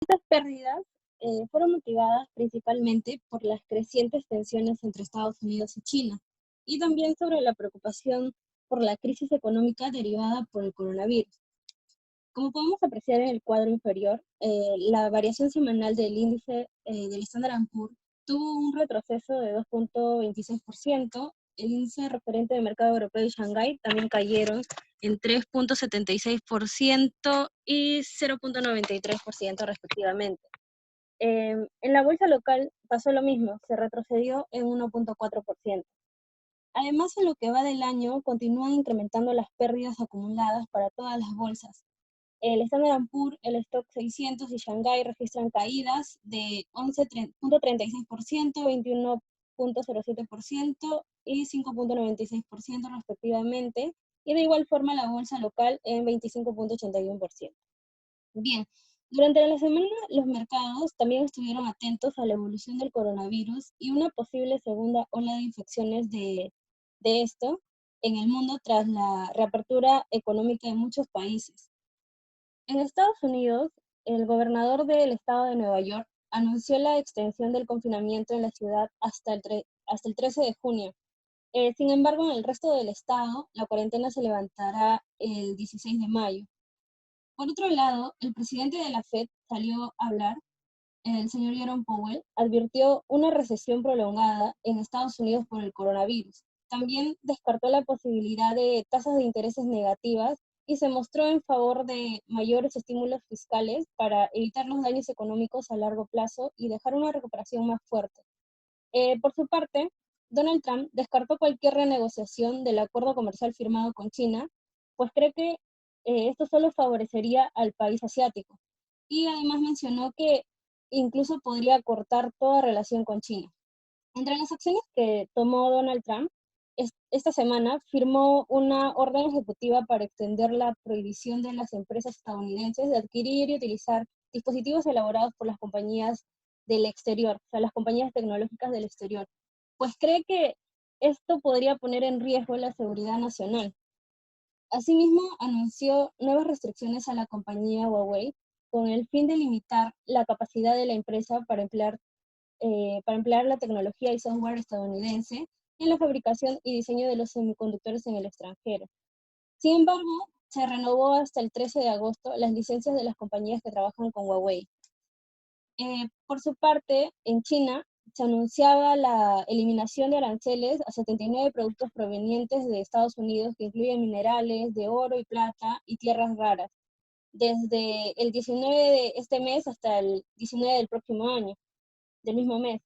Estas pérdidas fueron motivadas principalmente por las crecientes tensiones entre Estados Unidos y China, y también sobre la preocupación por la crisis económica derivada por el coronavirus. Como podemos apreciar en el cuadro inferior, la variación semanal del índice del Standard & Poor's tuvo un retroceso de 2.26%. El índice referente del mercado europeo y Shanghái también cayeron en 3.76% y 0.93% respectivamente. En la bolsa local pasó lo mismo, se retrocedió en 1.4%. Además, en lo que va del año, continúan incrementando las pérdidas acumuladas para todas las bolsas. El Standard & Poor's, el Stock 600 y Shanghái registran caídas de 11.36%, 21.07% y 5.96% respectivamente, y de igual forma la bolsa local en 25.81%. Bien, durante la semana los mercados también estuvieron atentos a la evolución del coronavirus y una posible segunda ola de infecciones de esto en el mundo tras la reapertura económica en muchos países. En Estados Unidos, el gobernador del estado de Nueva York anunció la extensión del confinamiento en la ciudad hasta el 13 de junio. Sin embargo, en el resto del estado, la cuarentena se levantará el 16 de mayo. Por otro lado, el presidente de la Fed salió a hablar, el señor Jerome Powell, advirtió una recesión prolongada en Estados Unidos por el coronavirus. También descartó la posibilidad de tasas de intereses negativas y se mostró en favor de mayores estímulos fiscales para evitar los daños económicos a largo plazo y dejar una recuperación más fuerte. Por su parte, Donald Trump descartó cualquier renegociación del acuerdo comercial firmado con China, pues cree que esto solo favorecería al país asiático. Y además mencionó que incluso podría cortar toda relación con China. Entre las acciones que tomó Donald Trump, esta semana firmó una orden ejecutiva para extender la prohibición de las empresas estadounidenses de adquirir y utilizar dispositivos elaborados por las compañías del exterior, o sea, las compañías tecnológicas del exterior, pues cree que esto podría poner en riesgo la seguridad nacional. Asimismo, anunció nuevas restricciones a la compañía Huawei con el fin de limitar la capacidad de la empresa para emplear la tecnología y software estadounidense en la fabricación y diseño de los semiconductores en el extranjero. Sin embargo, se renovó hasta el 13 de agosto las licencias de las compañías que trabajan con Huawei. Por su parte, en China se anunciaba la eliminación de aranceles a 79 productos provenientes de Estados Unidos que incluyen minerales de oro y plata y tierras raras, desde el 19 de este mes hasta el 19 del próximo año, del mismo mes.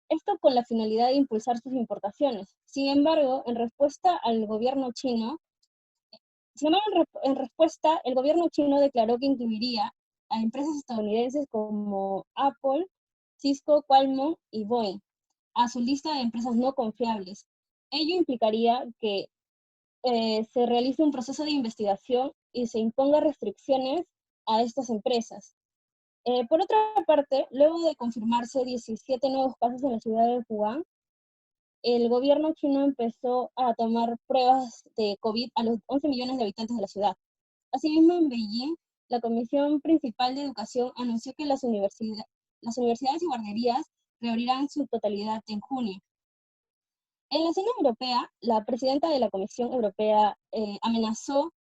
Esto con la finalidad de impulsar sus importaciones. Sin embargo, en respuesta, en respuesta, el gobierno chino declaró que incluiría a empresas estadounidenses como Apple, Cisco, Qualcomm y Boeing a su lista de empresas no confiables. Ello implicaría que se realice un proceso de investigación y se imponga restricciones a estas empresas. Por otra parte, luego de confirmarse 17 nuevos casos en la ciudad de Wuhan, el gobierno chino empezó a tomar pruebas de COVID a los 11 millones de habitantes de la ciudad. Asimismo, en Beijing, la Comisión Principal de Educación anunció que las universidades y guarderías reabrirán su totalidad en junio. En la zona europea, la presidenta de la Comisión Europea amenazó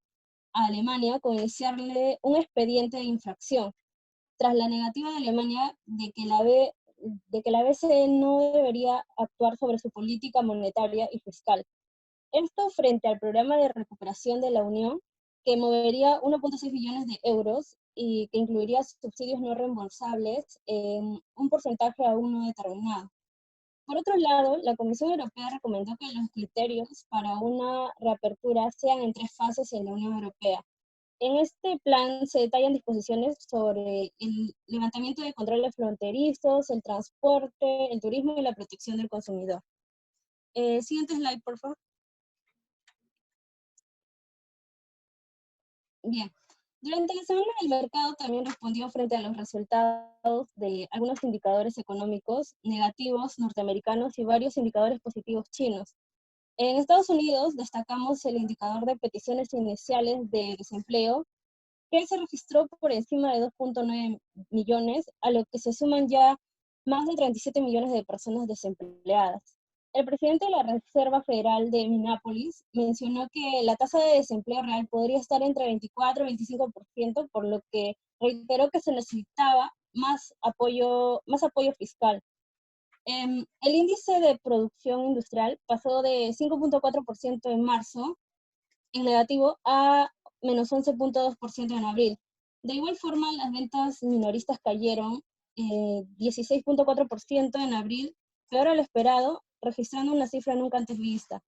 a Alemania con iniciarle un expediente de infracción tras la negativa de Alemania de que la BCE no debería actuar sobre su política monetaria y fiscal. Esto frente al programa de recuperación de la Unión, que movería 1.6 billones de euros y que incluiría subsidios no reembolsables en un porcentaje aún no determinado. Por otro lado, la Comisión Europea recomendó que los criterios para una reapertura sean en 3 fases en la Unión Europea. En este plan se detallan disposiciones sobre el levantamiento de controles fronterizos, el transporte, el turismo y la protección del consumidor. Siguiente slide, por favor. Bien. Durante la semana el mercado también respondió frente a los resultados de algunos indicadores económicos negativos norteamericanos y varios indicadores positivos chinos. En Estados Unidos destacamos el indicador de peticiones iniciales de desempleo, que se registró por encima de 2.9 millones, a lo que se suman ya más de 37 millones de personas desempleadas. El presidente de la Reserva Federal de Minneapolis mencionó que la tasa de desempleo real podría estar entre 24 y 25%, por lo que reiteró que se necesitaba más apoyo fiscal. El índice de producción industrial pasó de 5.4% en marzo en negativo a menos 11.2% en abril. De igual forma, las ventas minoristas cayeron 16.4% en abril, peor a lo esperado, registrando una cifra nunca antes vista.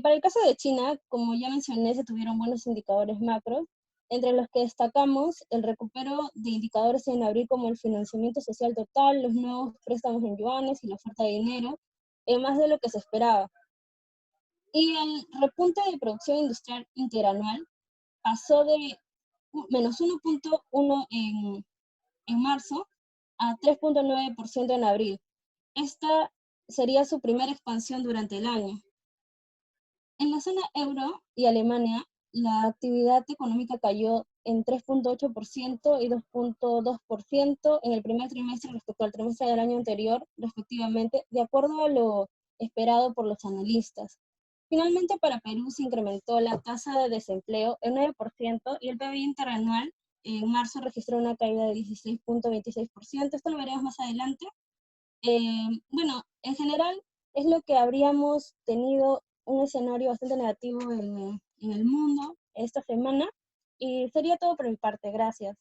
Para el caso de China, como ya mencioné, se tuvieron buenos indicadores macro, entre los que destacamos el recupero de indicadores en abril como el financiamiento social total, los nuevos préstamos en yuanes y la oferta de dinero, más de lo que se esperaba. Y el repunte de producción industrial interanual pasó de menos 1.1 en marzo a 3.9% en abril. Esta sería su primera expansión durante el año. En la zona euro y Alemania, la actividad económica cayó en 3.8% y 2.2% en el primer trimestre respecto al trimestre del año anterior, respectivamente, de acuerdo a lo esperado por los analistas. Finalmente, para Perú se incrementó la tasa de desempleo en 9% y el PBI interanual en marzo registró una caída de 16.26%. Esto lo veremos más adelante. Bueno, en general es lo que habríamos tenido un escenario bastante negativo en el mundo esta semana. Y sería todo por mi parte. Gracias.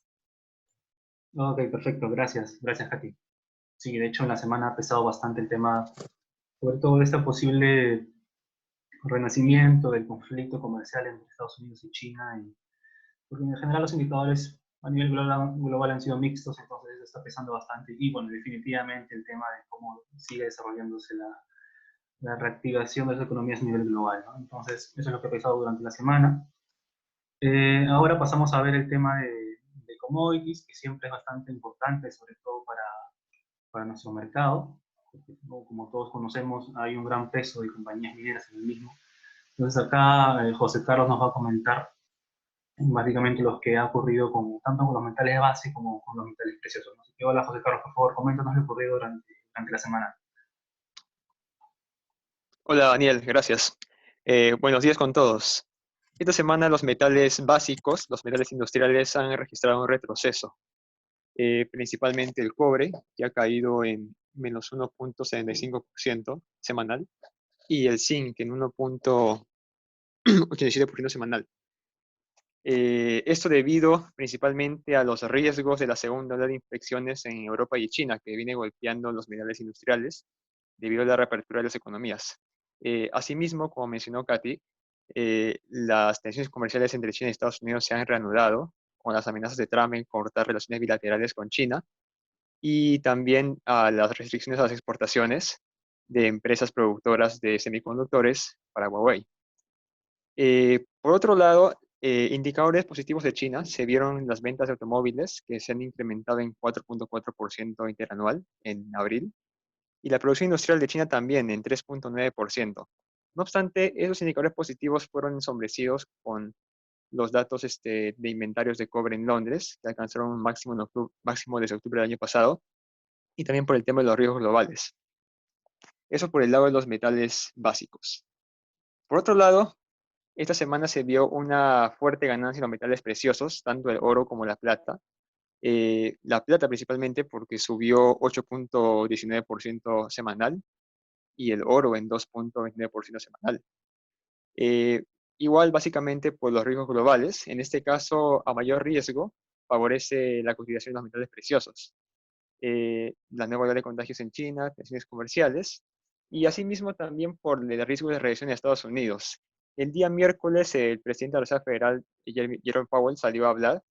Ok, perfecto, gracias, gracias, Katy. Sí, de hecho en la semana ha pesado bastante el tema, sobre todo de este posible renacimiento del conflicto comercial entre Estados Unidos y China, porque en general los indicadores a nivel global han sido mixtos, entonces eso está pesando bastante. Y bueno, definitivamente el tema de cómo sigue desarrollándose la reactivación de las economías a nivel global, ¿no? Entonces, eso es lo que ha pesado durante la semana. Ahora pasamos a ver el tema de commodities, que siempre es bastante importante, sobre todo para nuestro mercado, porque como todos conocemos, hay un gran peso de compañías mineras en el mismo. Entonces acá José Carlos nos va a comentar básicamente lo que ha ocurrido tanto con los metales de base como con los metales preciosos. Así que hola José Carlos, por favor, coméntanos lo ocurrido durante la semana. Hola Daniel, gracias. Buenos días con todos. Esta semana los metales básicos, los metales industriales han registrado un retroceso. Principalmente el cobre, que ha caído en menos 1.75% semanal, y el zinc en 1.87% semanal. Esto debido principalmente a los riesgos de la segunda ola de infecciones en Europa y China, que viene golpeando los metales industriales debido a la reapertura de las economías. Asimismo, como mencionó Katy, las tensiones comerciales entre China y Estados Unidos se han reanudado con las amenazas de Trump en cortar relaciones bilaterales con China y también a las restricciones a las exportaciones de empresas productoras de semiconductores para Huawei. Por otro lado, indicadores positivos de China se vieron en las ventas de automóviles, que se han incrementado en 4.4% interanual en abril, y la producción industrial de China también en 3.9%. No obstante, esos indicadores positivos fueron ensombrecidos con los datos de inventarios de cobre en Londres, que alcanzaron un máximo desde octubre del año pasado, y también por el tema de los riesgos globales. Eso por el lado de los metales básicos. Por otro lado, esta semana se vio una fuerte ganancia en los metales preciosos, tanto el oro como la plata. La plata principalmente porque subió 8.19% semanal y el oro en 2.29% semanal. Eh, Igual básicamente por los riesgos globales, en este caso a mayor riesgo favorece la cotización de los metales preciosos. La nueva ola de contagios en China, tensiones comerciales, y asimismo también por el riesgo de recesión en Estados Unidos. El día miércoles, el presidente de la Reserva Federal, Jerome Powell, salió a hablar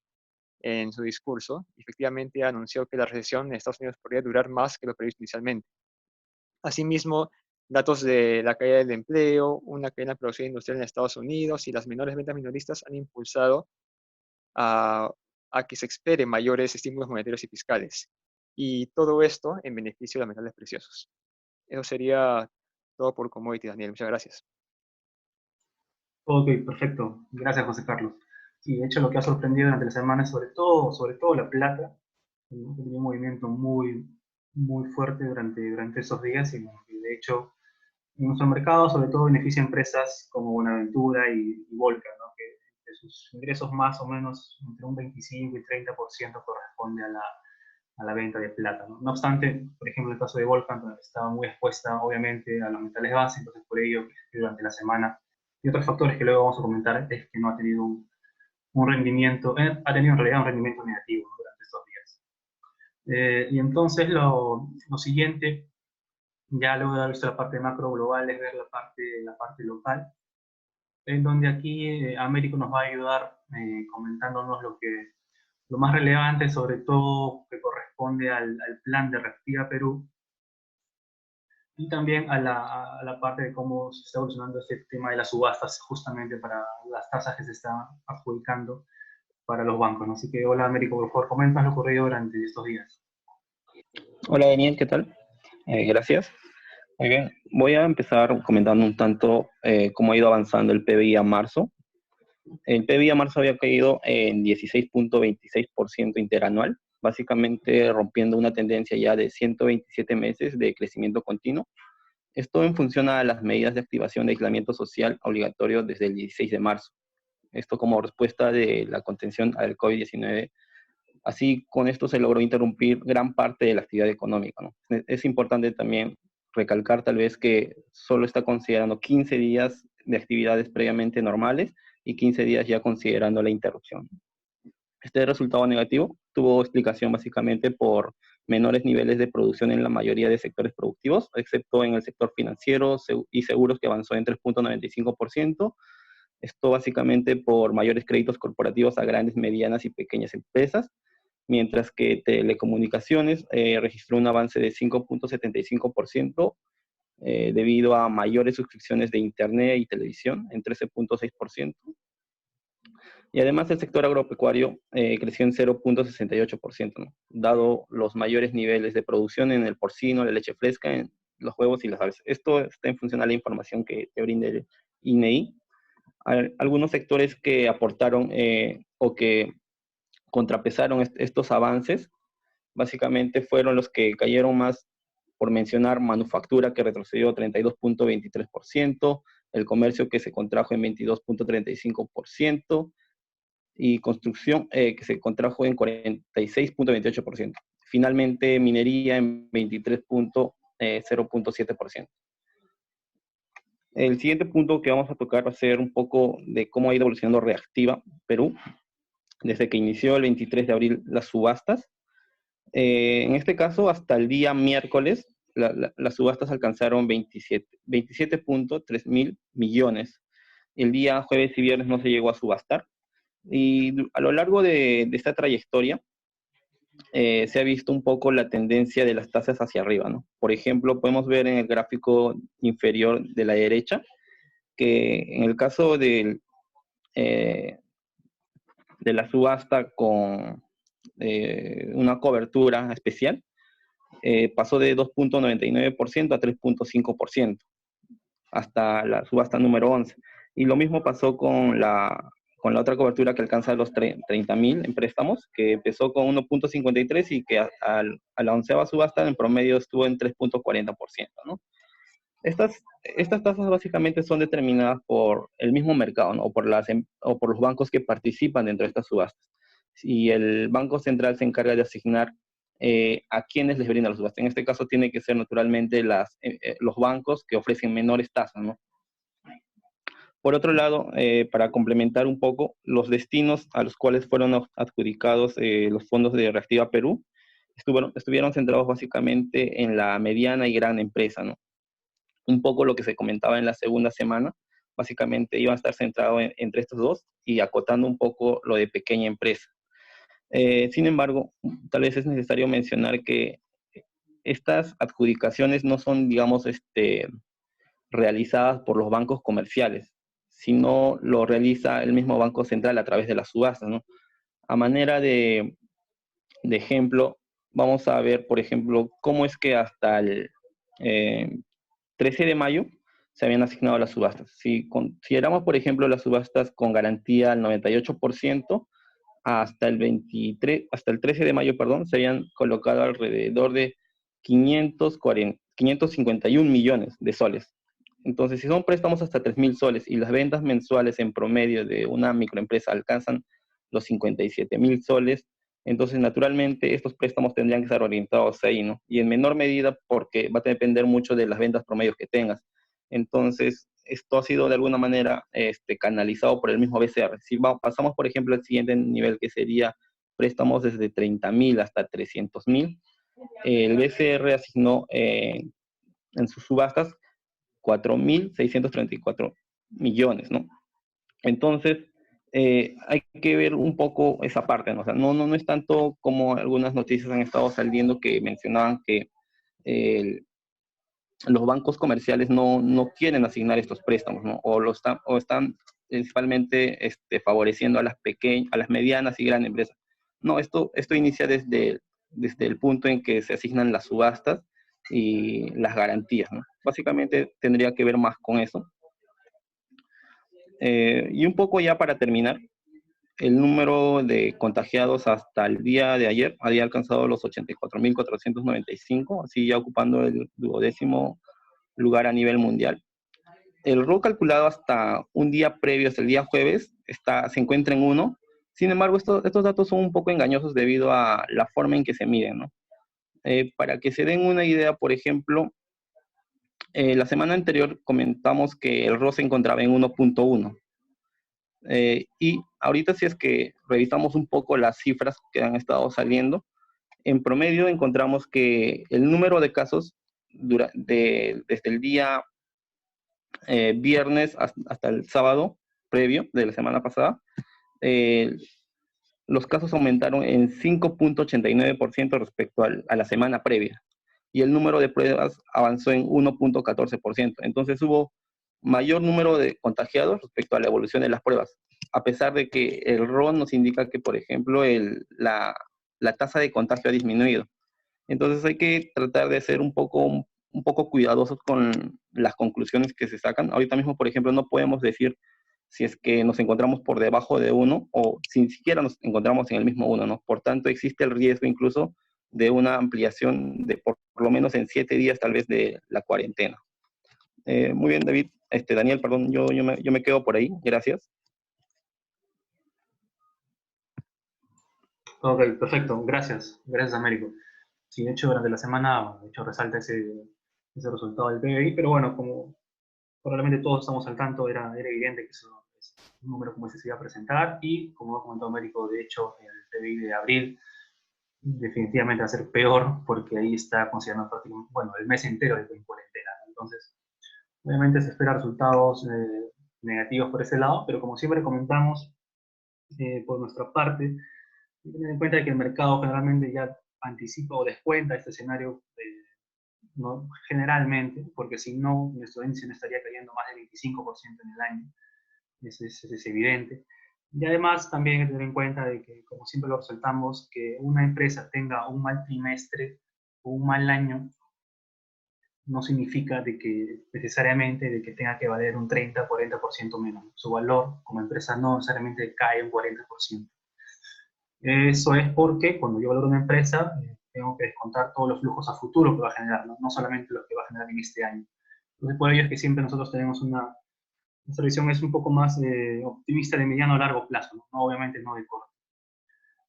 en su discurso y efectivamente anunció que la recesión en Estados Unidos podría durar más que lo previsto inicialmente. Asimismo, datos de la caída del empleo, una caída en la producción industrial en Estados Unidos y las menores ventas minoristas han impulsado a, a que se esperen mayores estímulos monetarios y fiscales. Y todo esto en beneficio de los metales preciosos. Eso sería todo por commodity, Daniel. Muchas gracias. Ok, perfecto. Gracias, José Carlos. Y de hecho lo que ha sorprendido durante la semana es sobre todo la plata, ¿no? Tenía un movimiento muy fuerte durante esos días y de hecho en nuestro mercado sobre todo beneficia a empresas como Buenaventura y Volca, ¿no? Que de sus ingresos más o menos entre un 25 y 30% corresponde a la venta de plata, ¿no? No obstante, por ejemplo, en el caso de Volcan, donde estaba muy expuesta obviamente a los metales base, entonces por ello durante la semana y otros factores que luego vamos a comentar es que no ha tenido un rendimiento, ha tenido en realidad un rendimiento negativo, ¿no? Durante estos días. Y entonces lo siguiente, ya luego de haber visto la parte macro global, es ver la parte local, en donde aquí Américo nos va a ayudar comentándonos lo más relevante, sobre todo que corresponde al plan de Reactiva Perú, y también a la parte de cómo se está evolucionando este tema de las subastas, justamente para las tasas que se están adjudicando para los bancos, ¿no? Así que, hola Américo, por favor, comenta lo ocurrido durante estos días. Hola Daniel, ¿qué tal? Gracias. Muy bien, voy a empezar comentando un tanto cómo ha ido avanzando el PBI a marzo. El PBI a marzo había caído en 16.26% interanual, básicamente rompiendo una tendencia ya de 127 meses de crecimiento continuo. Esto en función a las medidas de activación de aislamiento social obligatorio desde el 16 de marzo. Esto como respuesta de la contención al COVID-19. Así, con esto se logró interrumpir gran parte de la actividad económica, ¿no? Es importante también recalcar tal vez que solo está considerando 15 días de actividades previamente normales y 15 días ya considerando la interrupción. Este resultado negativo tuvo explicación básicamente por menores niveles de producción en la mayoría de sectores productivos, excepto en el sector financiero y seguros, que avanzó en 3.95%. Esto básicamente por mayores créditos corporativos a grandes, medianas y pequeñas empresas, mientras que telecomunicaciones registró un avance de 5.75% debido a mayores suscripciones de Internet y televisión en 13.6%. Y además el sector agropecuario creció en 0.68%, ¿no? Dado los mayores niveles de producción en el porcino, la leche fresca, en los huevos y las aves. Esto está en función a la información que te brinda el INEI. Algunos sectores que aportaron o que contrapesaron estos avances, básicamente fueron los que cayeron más, por mencionar, manufactura, que retrocedió 32.23%, el comercio, que se contrajo en 22.35%, y construcción, que se contrajo en 46.28%. Finalmente, minería en 23.0.7%. El siguiente punto que vamos a tocar va a ser un poco de cómo ha ido evolucionando Reactiva Perú desde que inició el 23 de abril las subastas. En este caso, hasta el día miércoles, las subastas alcanzaron 27.3 mil millones. El día jueves y viernes no se llegó a subastar. Y a lo largo de esta trayectoria, se ha visto un poco la tendencia de las tasas hacia arriba, ¿no? Por ejemplo, podemos ver en el gráfico inferior de la derecha que en el caso de la subasta con una cobertura especial, pasó de 2.99% a 3.5%, hasta la subasta número 11. Y lo mismo pasó con la otra cobertura que alcanza los 30.000 en préstamos, que empezó con 1.53 y que a la onceava subasta en promedio estuvo en 3.40%, ¿no? Estas tasas básicamente son determinadas por el mismo mercado, ¿no? O por los bancos que participan dentro de estas subastas. Y el Banco Central se encarga de asignar a quienes les brinda la subasta. En este caso tiene que ser naturalmente los bancos que ofrecen menores tasas, ¿no? Por otro lado, para complementar un poco, los destinos a los cuales fueron adjudicados los fondos de Reactiva Perú estuvieron centrados básicamente en la mediana y gran empresa, ¿no? Un poco lo que se comentaba en la segunda semana, básicamente iba a estar centrado entre estos dos y acotando un poco lo de pequeña empresa. Sin embargo, tal vez es necesario mencionar que estas adjudicaciones no son, digamos, realizadas por los bancos comerciales, sino lo realiza el mismo Banco Central a través de las subastas, ¿no? A manera de ejemplo, vamos a ver, por ejemplo, cómo es que hasta el 13 de mayo se habían asignado a las subastas. Si consideramos, por ejemplo, las subastas con garantía al 98%, hasta el 13 de mayo, perdón, se habían colocado alrededor de 551 millones de soles. Entonces, si son préstamos hasta 3.000 soles y las ventas mensuales en promedio de una microempresa alcanzan los 57.000 soles, entonces naturalmente estos préstamos tendrían que estar orientados ahí, ¿no? Y en menor medida porque va a depender mucho de las ventas promedios que tengas. Entonces, esto ha sido de alguna manera canalizado por el mismo BCR. Si pasamos, por ejemplo, al siguiente nivel, que sería préstamos desde 30.000 hasta 300.000, el BCR asignó en sus subastas 4.634 millones, ¿no? Entonces, hay que ver un poco esa parte, ¿no? O sea, no es tanto como algunas noticias han estado saliendo que mencionaban que los bancos comerciales no quieren asignar estos préstamos, ¿no? O están principalmente favoreciendo a las medianas y grandes empresas. No, esto inicia desde el punto en que se asignan las subastas y las garantías, ¿no? Básicamente tendría que ver más con eso. Y un poco ya para terminar, el número de contagiados hasta el día de ayer había alcanzado los 84.495, así ya ocupando el 12º lugar a nivel mundial. El RU calculado hasta un día previo, hasta el día jueves, se encuentra en 1. Sin embargo, estos datos son un poco engañosos debido a la forma en que se miden, ¿no? Para que se den una idea, por ejemplo, la semana anterior comentamos que el RO se encontraba en 1.1. Y ahorita, si es que revisamos un poco las cifras que han estado saliendo, en promedio encontramos que el número de casos desde el día viernes hasta el sábado previo de la semana pasada, los casos aumentaron en 5.89% respecto a la semana previa, y el número de pruebas avanzó en 1.14%. Entonces hubo mayor número de contagiados respecto a la evolución de las pruebas, a pesar de que el RON nos indica que, por ejemplo, la tasa de contagio ha disminuido. Entonces hay que tratar de ser un poco cuidadosos con las conclusiones que se sacan. Ahorita mismo, por ejemplo, no podemos decir si es que nos encontramos por debajo de 1 o si ni siquiera nos encontramos en el mismo 1, ¿no? Por tanto, existe el riesgo incluso de una ampliación de por lo menos en 7 días tal vez de la cuarentena. Muy bien, David. Daniel, perdón, yo me quedo por ahí. Gracias. Ok, perfecto. Gracias. Gracias, Américo. Sí, de hecho, durante la semana, de hecho, resalta ese resultado del PBI, pero bueno, como probablemente todos estamos al tanto, era evidente que eso es un número como ese se iba a presentar, y como ha comentado Américo, de hecho, el PBI de abril definitivamente va a ser peor, porque ahí está considerando prácticamente, bueno, el mes entero de cuarentena. Entonces, obviamente se esperan resultados negativos por ese lado, pero como siempre comentamos, por nuestra parte, tener en cuenta que el mercado generalmente ya anticipa o descuenta este escenario, ¿no? Generalmente, porque si no, nuestro índice no estaría cayendo más del 25% en el año. Eso es evidente. Y además también hay que tener en cuenta de que, como siempre lo resaltamos, que una empresa tenga un mal trimestre o un mal año no significa de que necesariamente de que tenga que valer un 30-40% menos. Su valor como empresa no necesariamente cae un 40%. Eso es porque cuando yo valoro una empresa, tengo que descontar todos los flujos a futuro que va a generar, ¿no? No solamente los que va a generar en este año. Entonces, por ello es que siempre nosotros tenemos nuestra visión es un poco más optimista de mediano a largo plazo, ¿no? Obviamente no de corto.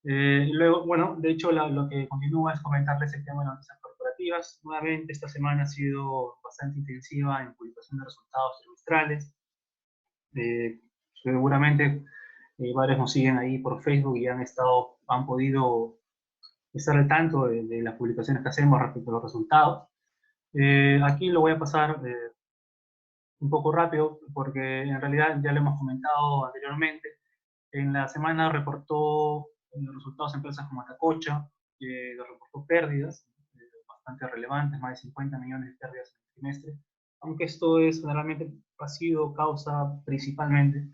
Luego, bueno, de hecho, lo que continúa es comentarles el tema de noticias corporativas. Nuevamente, esta semana ha sido bastante intensiva en publicación de resultados trimestrales. Seguramente varios nos siguen ahí por Facebook y han podido estar al tanto de las publicaciones que hacemos respecto a los resultados. Aquí lo voy a pasar un poco rápido porque en realidad ya lo hemos comentado anteriormente. En la semana reportó los resultados de empresas como Atacocha, que reportó pérdidas bastante relevantes, más de 50 millones de pérdidas en el trimestre, aunque esto generalmente ha sido causa principalmente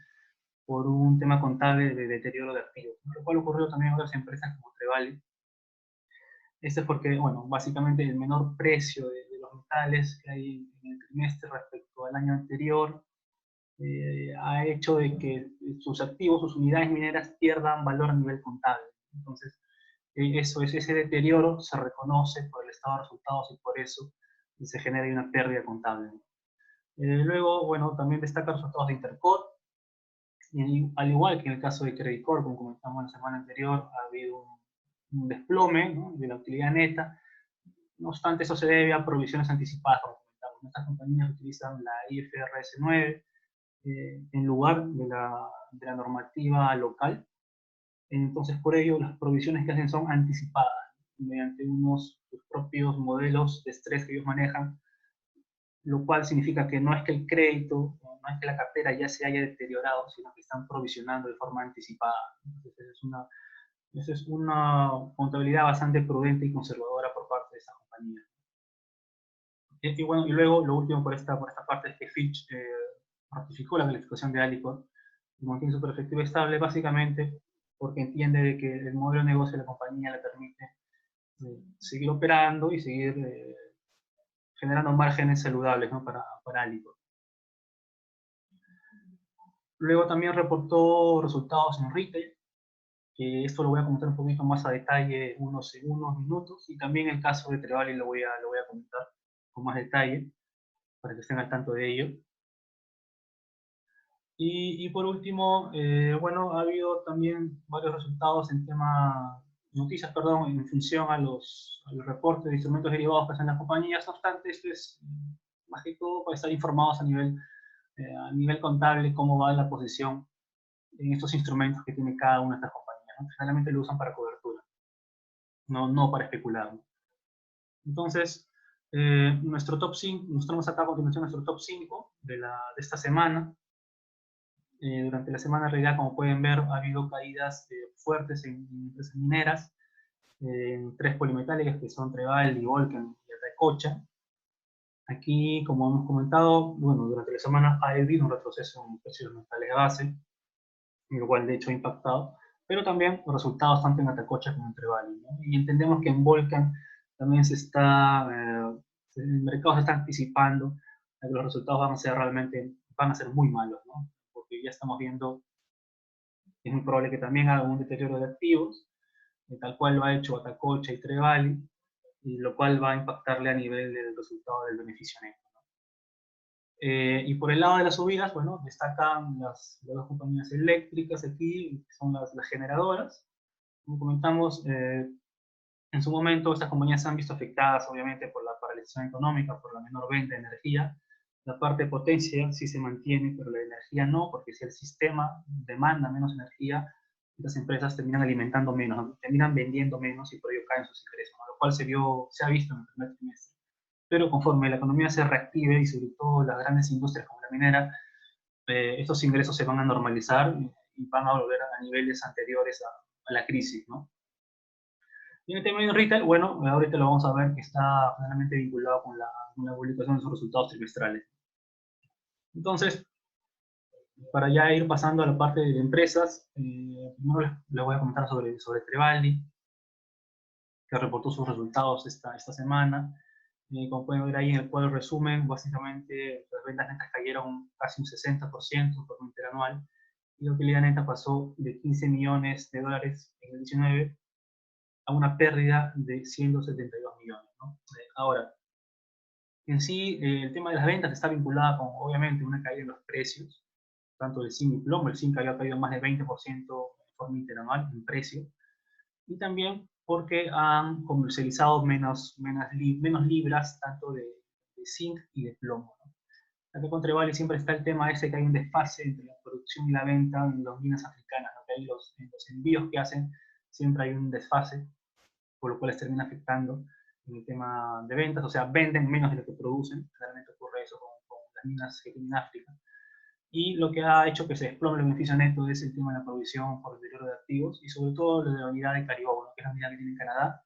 por un tema contable de deterioro de activos, ¿no? Lo cual ocurrió también en otras empresas como Trevale. Este es porque, bueno, básicamente el menor precio de los los metales que hay en el trimestre respecto al año anterior ha hecho de que sus activos, sus unidades mineras pierdan valor a nivel contable. Entonces, ese deterioro se reconoce por el estado de resultados y por eso se genera una pérdida contable. Luego, bueno, también destaca los resultados de Intercorp. Y al igual que en el caso de Credit Corp, como comentamos la semana anterior, ha habido un desplome, ¿no?, de la utilidad neta. No obstante, eso se debe a provisiones anticipadas, como comentamos. Estas compañías utilizan la IFRS 9 en lugar de la normativa local. Entonces, por ello, las provisiones que hacen son anticipadas, mediante sus propios modelos de estrés que ellos manejan, lo cual significa que no es que el crédito, no es que la cartera ya se haya deteriorado, sino que están provisionando de forma anticipada. Entonces, esa es una contabilidad bastante prudente y conservadora por parte de esta compañía. Y bueno, y luego, lo último por esta parte es que Fitch ratificó la calificación de Alicorp y mantiene su perspectiva estable, básicamente porque entiende de que el modelo de negocio de la compañía le permite seguir operando y seguir generando márgenes saludables, ¿no?, para Alicorp. Luego también reportó resultados en retail, que esto lo voy a comentar un poquito más a detalle unos minutos, y también el caso de Trevali lo voy a comentar con más detalle, para que estén al tanto de ello. Y por último, bueno, ha habido también varios resultados en noticias, perdón, en función a los reportes de instrumentos derivados que hacen las compañías. No obstante, esto es más que todo para estar informados a nivel contable cómo va la posición en estos instrumentos que tiene cada una de estas compañías, ¿no? Generalmente lo usan para cobertura, no para especular, ¿no? Entonces, nuestro top 5, mostramos acá a continuación nuestro top 5 de esta semana. Durante la semana, en realidad, como pueden ver, ha habido caídas fuertes en empresas mineras, en 3 polimetálicas que son Trevali, Volcan y Atacocha. Aquí, como hemos comentado, bueno, durante la semana ha habido un retroceso en el precio de los metales de base, lo cual de hecho ha impactado, pero también resultados tanto en Atacocha como en Trevali, ¿no? Y entendemos que en Volcan también el mercado se está anticipando a que los resultados van a ser muy malos, ¿no? Porque ya estamos viendo que es muy probable que también haga un deterioro de activos, tal cual lo ha hecho Atacocha y Trevali, y lo cual va a impactarle a nivel del resultado del beneficio neto, ¿no? Y por el lado de las subidas, bueno, destacan las dos compañías eléctricas aquí, que son las generadoras. Como comentamos, en su momento estas compañías se han visto afectadas, obviamente, por la paralización económica, por la menor venta de energía. La parte de potencia sí se mantiene, pero la energía no, porque si el sistema demanda menos energía, las empresas terminan alimentando menos, ¿no?, terminan vendiendo menos y por ello caen sus ingresos, ¿no?, lo cual se ha visto en el primer trimestre. Pero conforme la economía se reactive y sobre todo las grandes industrias como la minera, estos ingresos se van a normalizar y van a volver a niveles anteriores a la crisis, ¿no? Y en el tema de retail, bueno, ahorita lo vamos a ver que está generalmente vinculado con la publicación de sus resultados trimestrales. Entonces, para ya ir pasando a la parte de empresas, primero les voy a comentar sobre Trevali, que reportó sus resultados esta semana. Como pueden ver ahí en el cuadro resumen, básicamente las ventas netas cayeron casi un 60% por interanual, y la utilidad neta pasó de $15 millones en el 19 a una pérdida de 172 millones, ¿no? Ahora, en sí, el tema de las ventas está vinculado con, obviamente, una caída en los precios, tanto del zinc y plomo. El zinc había caído más de 20% de forma interanual en precio, y también porque han comercializado menos libras, tanto de zinc y de plomo, ¿no? Acá con Trevali siempre está el tema ese que hay un desfase entre la producción y la venta en las minas africanas, ¿no? Que hay los envíos que hacen, siempre hay un desfase, por lo cual les termina afectando en el tema de ventas, o sea, venden menos de lo que producen. Realmente ocurre eso con las minas que tienen en África. Y lo que ha hecho que se desplome el beneficio neto es el tema de la provisión por deterioro de activos, y sobre todo lo de la unidad de Caribou, ¿no?, que es la unidad que tiene en Canadá,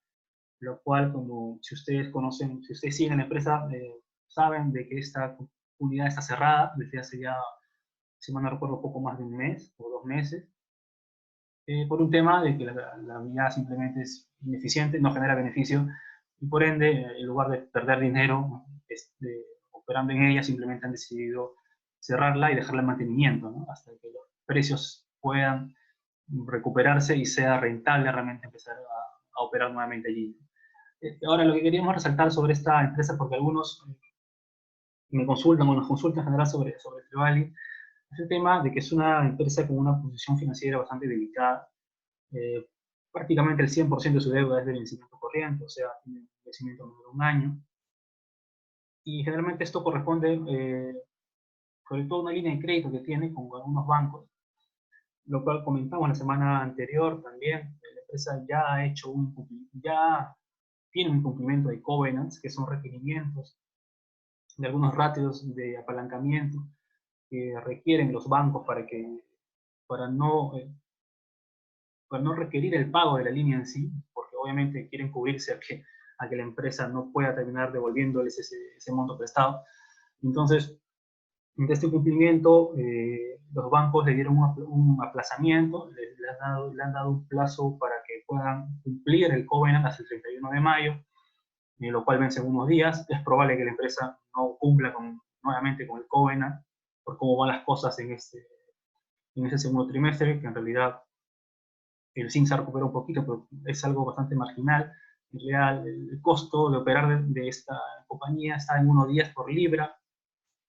lo cual, como si ustedes conocen, si ustedes siguen la empresa, saben de que esta unidad está cerrada desde hace ya, si mal no recuerdo, poco más de un mes o 2 meses, por un tema de que la unidad simplemente es ineficiente, no genera beneficio, y por ende, en lugar de perder dinero operando en ella, simplemente han decidido cerrarla y dejarla en mantenimiento, ¿no? Hasta que los precios puedan recuperarse y sea rentable realmente empezar a operar nuevamente allí. Ahora, lo que queríamos resaltar sobre esta empresa, porque algunos me consultan o nos consultan en general sobre Trevali, es el tema de que es una empresa con una posición financiera bastante delicada. Prácticamente el 100% de su deuda es de vencimiento corriente, o sea, tiene un vencimiento menor de un año. Y generalmente esto corresponde, sobre todo, a una línea de crédito que tiene con algunos bancos, lo cual comentamos la semana anterior también. La empresa ya ha hecho ya tiene un cumplimiento de covenants, que son requerimientos de algunos ratios de apalancamiento que requieren los bancos para no requerir el pago de la línea en sí, porque obviamente quieren cubrirse a que la empresa no pueda terminar devolviéndoles ese monto prestado. Entonces, de este cumplimiento, los bancos le dieron un aplazamiento, le han dado un plazo para que puedan cumplir el covenant hasta el 31 de mayo, lo cual vence en unos días. Es probable que la empresa no cumpla nuevamente con el covenant, por cómo van las cosas en ese segundo trimestre, que en realidad el zinc se recupera un poquito, pero es algo bastante marginal. En realidad, el costo de operar de esta compañía está en 1.10 por libra,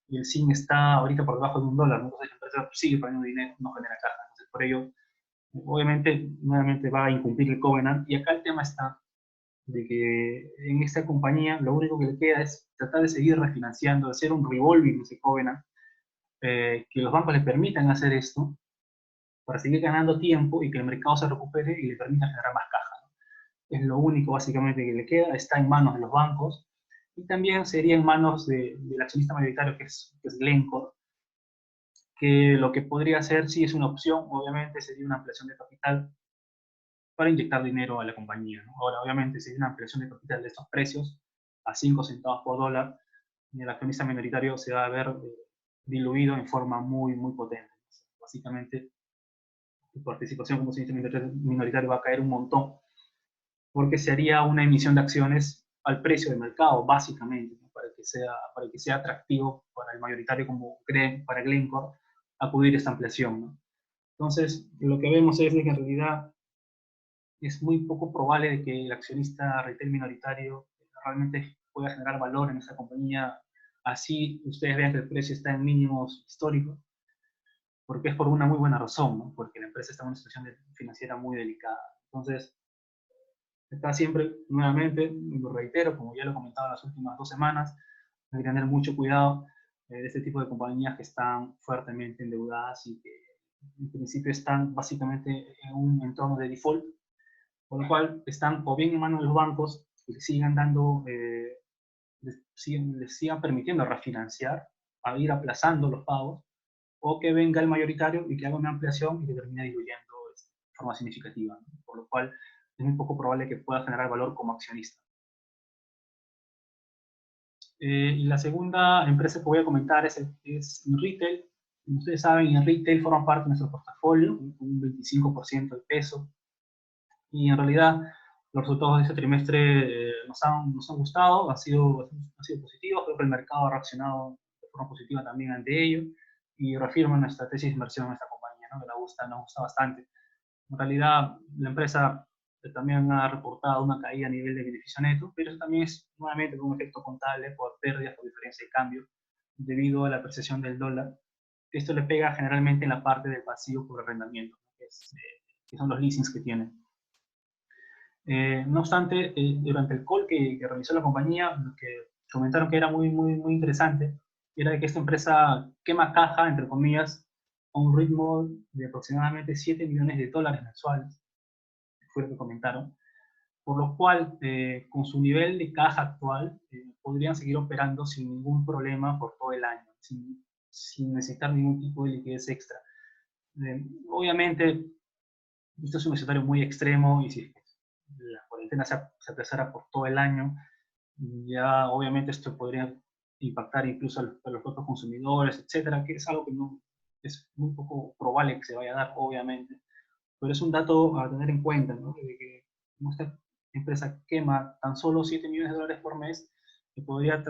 y el zinc está ahorita por debajo de $1, entonces la empresa sigue perdiendo dinero, no genera caja. Entonces, por ello, obviamente, nuevamente va a incumplir el covenant, y acá el tema está de que en esta compañía lo único que le queda es tratar de seguir refinanciando, de hacer un revolving de ese covenant, que los bancos le permitan hacer esto, para seguir ganando tiempo y que el mercado se recupere y le permita generar más caja, ¿no? Es lo único básicamente que le queda, está en manos de los bancos, y también sería en manos del accionista mayoritario que es Glencore, que lo que podría hacer, sí es una opción, obviamente, sería una ampliación de capital para inyectar dinero a la compañía, ¿no? Ahora, obviamente, si hay una ampliación de capital de estos precios a 5 centavos por dólar, el accionista minoritario se va a ver diluido en forma muy, muy potente. Básicamente, tu participación como accionista minoritario va a caer un montón, porque se haría una emisión de acciones al precio de mercado, básicamente, ¿no? para que sea atractivo para el mayoritario, como creen, para Glencore, acudir a esta ampliación, ¿no? Entonces, lo que vemos es que en realidad es muy poco probable de que el accionista retail minoritario realmente pueda generar valor en esta compañía. Así ustedes vean que el precio está en mínimos históricos, porque es por una muy buena razón, ¿no? Porque la empresa está en una situación financiera muy delicada. Entonces, está siempre, nuevamente, lo reitero, como ya lo he comentado las últimas 2 semanas, hay que tener mucho cuidado de este tipo de compañías que están fuertemente endeudadas y que en principio están básicamente en un entorno de default, por lo cual están o bien en manos de los bancos que les sigan dando, les sigan permitiendo refinanciar, a ir aplazando los pagos, o que venga el mayoritario y que haga una ampliación y que termine diluyendo de forma significativa, ¿no? Por lo cual es muy poco probable que pueda generar valor como accionista. Y la segunda empresa que voy a comentar es Retail. Como ustedes saben, en Retail forma parte de nuestro portafolio, un 25% del peso. Y en realidad los resultados de este trimestre nos han gustado, han sido positivos. Creo que el mercado ha reaccionado de forma positiva también ante ello y reafirma nuestra tesis de inversión en esta compañía, ¿no? Que nos gusta bastante. En realidad, la empresa también ha reportado una caída a nivel de beneficio neto, pero eso también es nuevamente un efecto contable por pérdidas por diferencia de cambio debido a la apreciación del dólar. Esto le pega generalmente en la parte del pasivo por arrendamiento, que son los leasings que tienen. No obstante, durante el call que realizó la compañía, lo que comentaron que era muy, muy, muy interesante era que esta empresa quema caja, entre comillas, a un ritmo de aproximadamente $7 millones mensuales, fue lo que comentaron, por lo cual, con su nivel de caja actual, podrían seguir operando sin ningún problema por todo el año, sin necesitar ningún tipo de liquidez extra. Obviamente, esto es un escenario muy extremo, y si la cuarentena se aplazara por todo el año, ya obviamente esto podría impactar incluso a los propios consumidores, etcétera, que es algo que no es muy poco probable que se vaya a dar, obviamente, pero es un dato a tener en cuenta, ¿no? De que esta empresa quema tan solo $7 millones por mes, que podría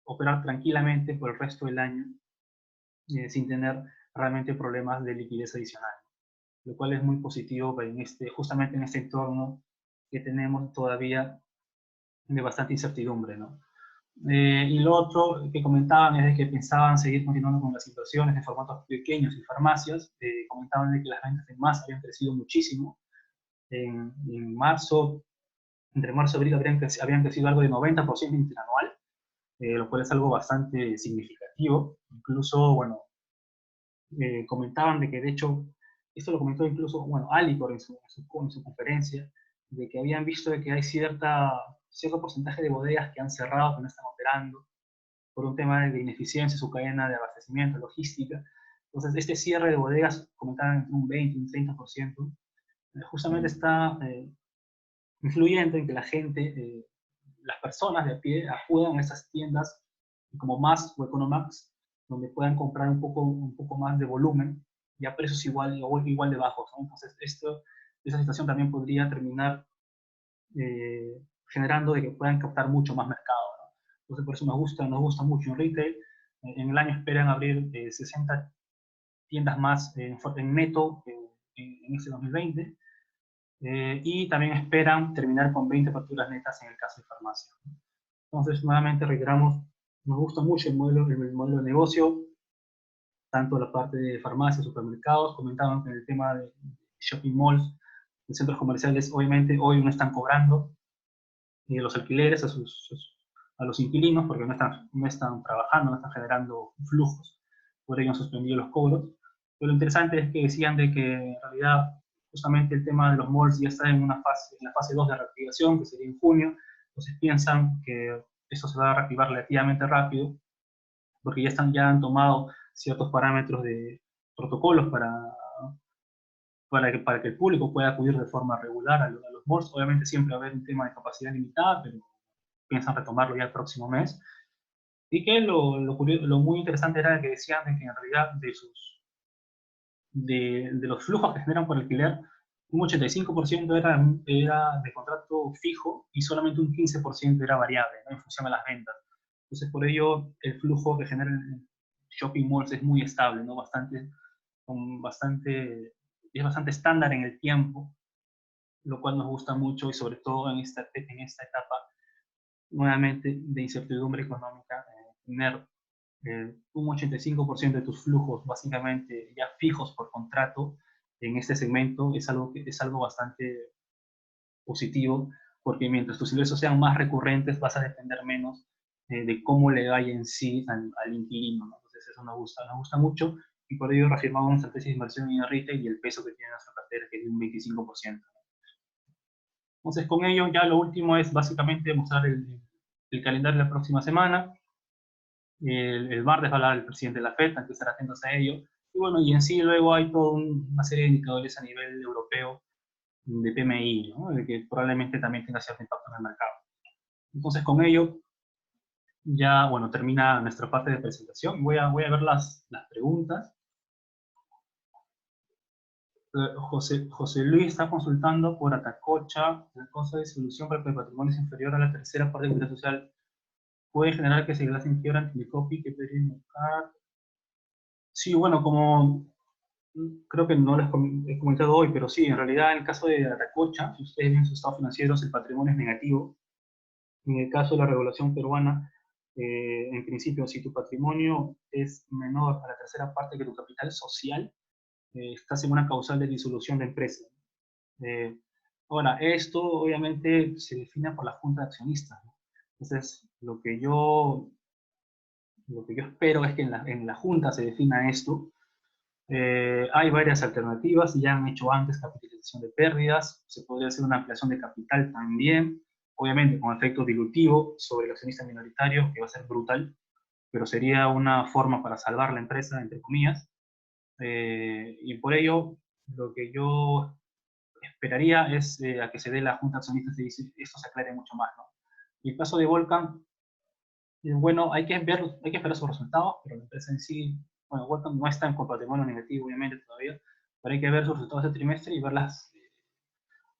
operar tranquilamente por el resto del año sin tener realmente problemas de liquidez adicional, lo cual es muy positivo justamente en este entorno que tenemos todavía de bastante incertidumbre, ¿no? Y lo otro que comentaban es de que pensaban seguir continuando con las inversiones en formatos pequeños y farmacias. Comentaban de que las ventas en masa habían crecido muchísimo. En marzo, entre marzo y abril habían crecido algo de 90% interanual, lo cual es algo bastante significativo. Incluso, bueno, comentaban de que de hecho, esto lo comentó incluso, bueno, Alicor en su conferencia, de que habían visto de que hay cierto porcentaje de bodegas que han cerrado, que no están operando, por un tema de ineficiencia en su cadena de abastecimiento, logística. Entonces, este cierre de bodegas, comentaban entre un 20 y un 30%, justamente está influyendo en que la gente, las personas de a pie, acudan a estas tiendas como Más o Economax, donde puedan comprar un poco más de volumen y a precios igual de bajos, ¿no? Entonces, esa situación también podría terminar generando de que puedan captar mucho más mercado, ¿no? Entonces, por eso nos gusta mucho en retail. En el año esperan abrir 60 tiendas más en neto en este 2020. Y también esperan terminar con 20 facturas netas en el caso de farmacia. Entonces, nuevamente reiteramos, nos gusta mucho el modelo de negocio, tanto la parte de farmacia, supermercados. Comentaban que en el tema de shopping malls, de centros comerciales, obviamente hoy no están cobrando los alquileres a los inquilinos porque no están trabajando, no están generando flujos, por ello han suspendido los cobros. Pero lo interesante es que decían de que en realidad justamente el tema de los malls ya está en la fase 2 de reactivación, que sería en junio. Entonces piensan que esto se va a reactivar relativamente rápido, porque ya han tomado ciertos parámetros de protocolos para que el público pueda acudir de forma regular a los malls. Obviamente siempre va a haber un tema de capacidad limitada, pero piensan retomarlo ya el próximo mes. Y que lo muy interesante era que decían de que en realidad de los flujos que generan por alquiler, un 85% era de contrato fijo y solamente un 15% era variable, ¿no? En función de las ventas. Entonces, por ello, el flujo que genera el shopping malls es muy estable, ¿no? Es bastante estándar en el tiempo, lo cual nos gusta mucho y sobre todo en esta etapa, nuevamente, de incertidumbre económica, tener un 85% de tus flujos básicamente ya fijos por contrato en este segmento es algo bastante positivo, porque mientras tus ingresos sean más recurrentes vas a depender menos de cómo le vaya en sí al inquilino, ¿no? Entonces eso nos gusta mucho y por ello reafirmamos nuestra tesis de inversión en el retail y el peso que tiene nuestra cartera, que es de un 25%. Entonces con ello ya lo último es básicamente mostrar el calendario de la próxima semana. El martes va a hablar el presidente de la FED, hay que estar atentos a ello. Y bueno, y en sí luego hay toda una serie de indicadores a nivel europeo de PMI, ¿no? De que probablemente también tenga cierto impacto en el mercado. Entonces con ello ya, bueno, termina nuestra parte de presentación. Voy a ver las preguntas. José Luis está consultando por Atacocha, la cosa de solución para que el patrimonio es inferior a la tercera parte de la seguridad social. Puede generar que se glasen quiebra anticopy que puede buscar. Sí, bueno, como creo que no les he comentado hoy, pero sí, en realidad en el caso de Atacocha, si ustedes ven sus estados financieros, el patrimonio es negativo. En el caso de la regulación peruana, en principio, si tu patrimonio es menor a la tercera parte que tu capital social, estás en una causal de disolución de empresa. Ahora, esto obviamente se define por la Junta de Accionistas, ¿no? Entonces, lo que yo espero es que en la Junta se defina esto. Hay varias alternativas, ya han hecho antes capitalización de pérdidas, se podría hacer una ampliación de capital también, obviamente con efecto dilutivo sobre el accionista minoritario, que va a ser brutal, pero sería una forma para salvar la empresa, entre comillas. Y por ello, lo que yo esperaría es a que se dé la Junta de Accionistas y dice, esto se aclare mucho más, ¿no? Y el caso de Volcan, bueno, hay que esperar sus resultados, pero la empresa en sí, bueno, Volcan no está con patrimonio negativo, obviamente, todavía, pero hay que ver sus resultados de trimestre y verlas.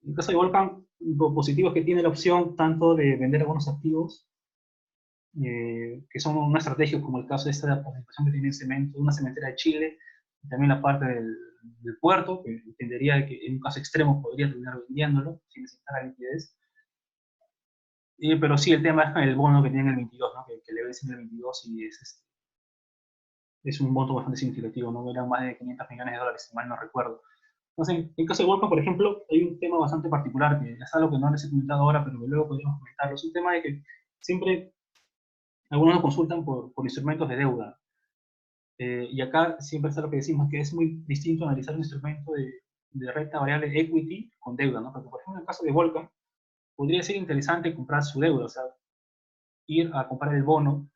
En el caso de Volcan, lo positivo es que tiene la opción tanto de vender algunos activos que son una estrategia, como el caso de esta participación que tiene en cemento, una cementera de Chile, y también la parte del puerto, que entendería que en un caso extremo podría terminar vendiéndolo, sin necesitar la liquidez. Pero sí, el tema es con el bono que tienen el 22, ¿no? que le vencen el 22 y es un monto bastante significativo, ¿no? Eran más de 500 millones de dólares, si mal no recuerdo. Entonces, en el caso de Volcan, por ejemplo, hay un tema bastante particular, que es algo que no les he comentado ahora, pero que luego podríamos comentarlo. Es un tema de que siempre algunos nos consultan por instrumentos de deuda. Y acá siempre está lo que decimos, que es muy distinto analizar un instrumento de renta variable equity con deuda, ¿no? Porque, por ejemplo, en el caso de Volcan, podría ser interesante comprar su deuda, o sea, ir a comprar el bono,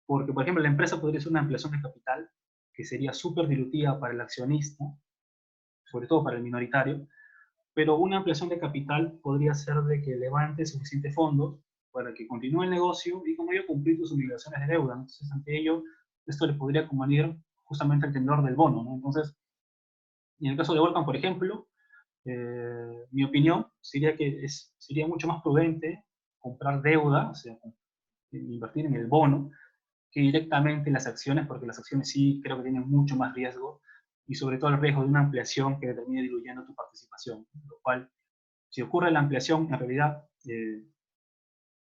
porque, por ejemplo, la empresa podría ser una ampliación de capital, que sería súper dilutiva para el accionista, sobre todo para el minoritario, pero una ampliación de capital podría ser de que levante suficientes fondos para que continúe el negocio y como ello cumplir sus obligaciones de deuda. Entonces, ante ello, esto le podría convenir justamente al tenedor del bono, ¿no? Entonces, en el caso de Volcan, por ejemplo, mi opinión sería que sería mucho más prudente comprar deuda, o sea, invertir en el bono, que directamente en las acciones, porque las acciones sí creo que tienen mucho más riesgo, y sobre todo el riesgo de una ampliación que termine diluyendo tu participación, lo cual, si ocurre la ampliación, en realidad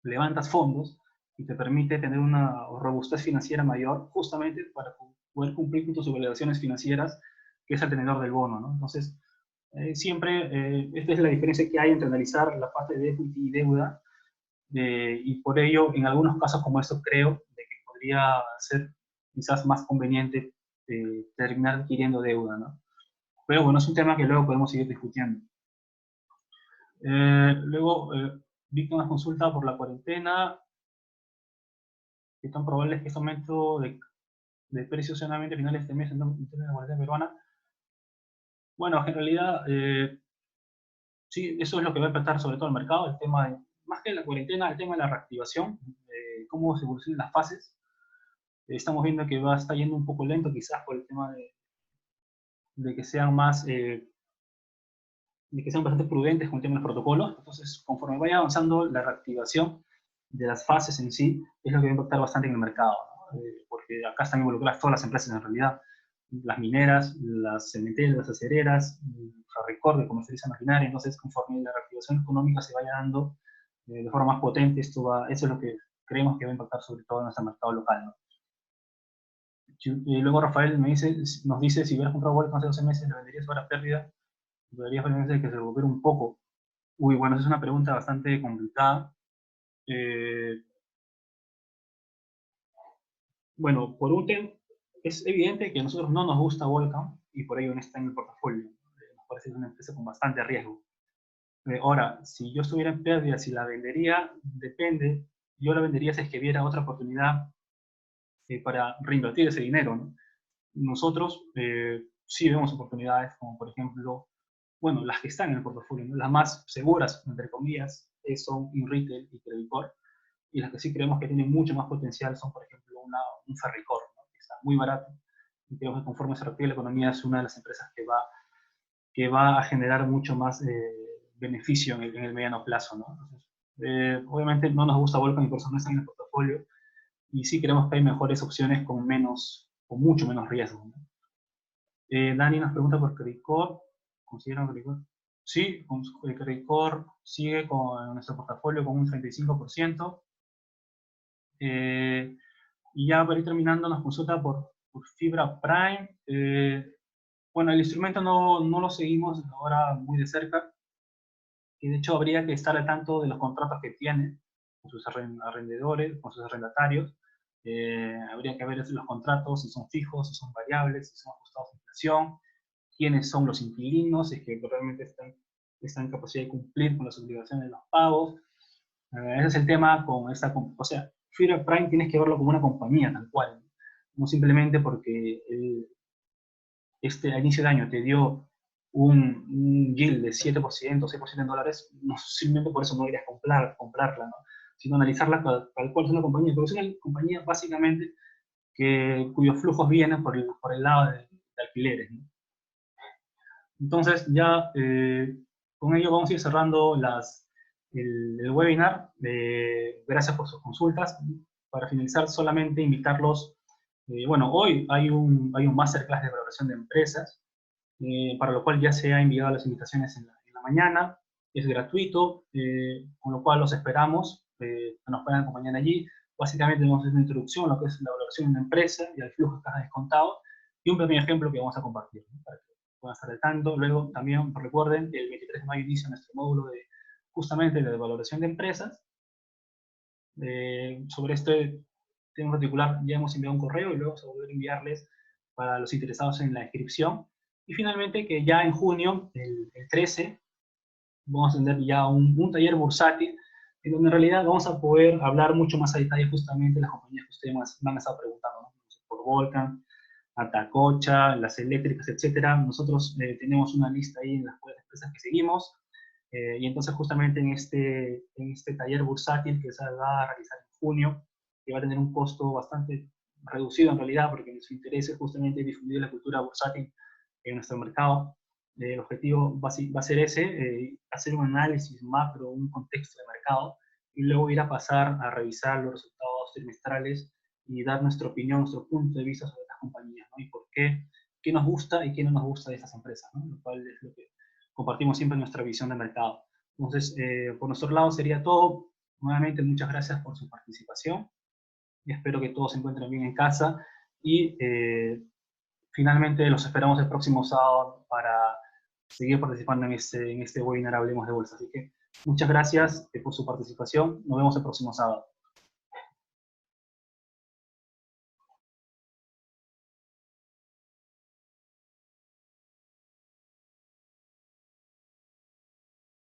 levantas fondos y te permite tener una robustez financiera mayor, justamente para poder cumplir con tus obligaciones financieras, que es el tenedor del bono, ¿no? Entonces, siempre, esta es la diferencia que hay entre analizar la parte de equity y deuda, y por ello, en algunos casos como estos, creo de que podría ser quizás más conveniente terminar adquiriendo deuda, ¿no? Pero bueno, es un tema que luego podemos seguir discutiendo. Luego, vi una consulta por la cuarentena. ¿Qué tan probable es que este aumento de precios solamente a finales de este mes en la cuarentena peruana? Bueno, en realidad, sí, eso es lo que va a impactar sobre todo el mercado, el tema de, más que la cuarentena, el tema de la reactivación, cómo se evolucionan las fases. Estamos viendo que está yendo un poco lento, quizás por el tema de que sean más, de que sean bastante prudentes con el tema de los protocolos. Entonces, conforme vaya avanzando la reactivación de las fases en sí, es lo que va a impactar bastante en el mercado, ¿no? Porque acá están involucradas todas las empresas en realidad, las mineras, las cementeras, las acereras, Ferreycorp, que comercializa maquinaria. Entonces, conforme la reactivación económica se vaya dando de forma más potente, eso es lo que creemos que va a impactar sobre todo en nuestro mercado local, ¿no? Y luego Rafael nos dice, si hubieras comprado Volcan hace 12 meses, ¿le venderías ahora a pérdida? ¿Deberías venderse que se recupere un poco? Uy, bueno, esa es una pregunta bastante complicada. Bueno, por un tema, es evidente que a nosotros no nos gusta Volcan y por ello no está en el portafolio. Nos parece una empresa con bastante riesgo. Ahora, si yo estuviera en pérdida, si la vendería, depende. Yo la vendería si es que viera otra oportunidad para reinvertir ese dinero, ¿no? Nosotros sí vemos oportunidades como, por ejemplo, bueno, las que están en el portafolio, ¿no? Las más seguras, entre comillas, son InRetail y Credicorp, y las que sí creemos que tienen mucho más potencial son, por ejemplo, un Ferreycorp, ¿no? Que está muy barato, y creo que conforme se reactive la economía es una de las empresas que va a generar mucho más beneficio en el mediano plazo, ¿no? Entonces, obviamente no nos gusta Volcan y por eso no está en el portafolio, y sí creemos que hay mejores opciones con mucho menos riesgo, ¿no? Dani nos pregunta por Credicorp. ¿Consideran Credicorp? Sí, Credicorp sigue con nuestro portafolio con un 35%. Y ya para ir terminando, nos consulta por Fibra Prime. Bueno, el instrumento no lo seguimos ahora muy de cerca, y de hecho habría que estar al tanto de los contratos que tiene con sus arrendadores, con sus arrendatarios. Habría que ver los contratos, si son fijos, si son variables, si son ajustados a inflación, quiénes son los inquilinos, si es que realmente están en capacidad de cumplir con las obligaciones de los pagos. Ese es el tema con esta, o sea, Fibra Prime tienes que verlo como una compañía tal cual, no simplemente porque a inicio de año te dio un yield de 7%, 6% en dólares, no simplemente por eso no irías a comprarla, ¿no? Sino analizarla tal cual es una compañía, porque es una compañía básicamente cuyos flujos vienen por el lado de alquileres, ¿no? Entonces ya con ello vamos a ir cerrando el webinar. Gracias por sus consultas. para finalizar, solamente invitarlos. Bueno, hoy hay un masterclass de valoración de empresas, para lo cual ya se han enviado las invitaciones en la mañana. Es gratuito, con lo cual los esperamos, que nos puedan acompañar allí. Básicamente tenemos una introducción a lo que es la valoración de una empresa y al flujo de caja descontado, y un pequeño ejemplo que vamos a compartir, ¿no? Para que puedan estar al tanto. Luego también recuerden que el 23 de mayo inicia nuestro módulo de justamente de valoración de empresas. Sobre este tema en particular ya hemos enviado un correo y luego vamos a volver a enviarles para los interesados en la inscripción. Y finalmente que ya en junio, el 13, vamos a tener ya un taller bursátil, en donde en realidad vamos a poder hablar mucho más a detalle justamente de las compañías que ustedes me han estado preguntando, ¿no? Por Volcan, Atacocha, las eléctricas, etcétera. Nosotros tenemos una lista ahí en las empresas que seguimos, y entonces justamente en este taller bursátil que se va a realizar en junio, que va a tener un costo bastante reducido en realidad, porque nuestro interés es justamente difundir la cultura bursátil en nuestro mercado. El objetivo va a ser ese, hacer un análisis macro, un contexto de mercado, y luego ir a pasar a revisar los resultados trimestrales y dar nuestra opinión, nuestro punto de vista sobre estas compañías, ¿no? Y por qué nos gusta y qué no nos gusta de estas empresas, ¿no? Lo cual es lo que compartimos siempre en nuestra visión de mercado. Entonces, por nuestro lado sería todo. Nuevamente, muchas gracias por su participación y espero que todos se encuentren bien en casa, y finalmente los esperamos el próximo sábado para seguir participando en este webinar Hablemos de Bolsa. Así que muchas gracias por su participación. Nos vemos el próximo sábado.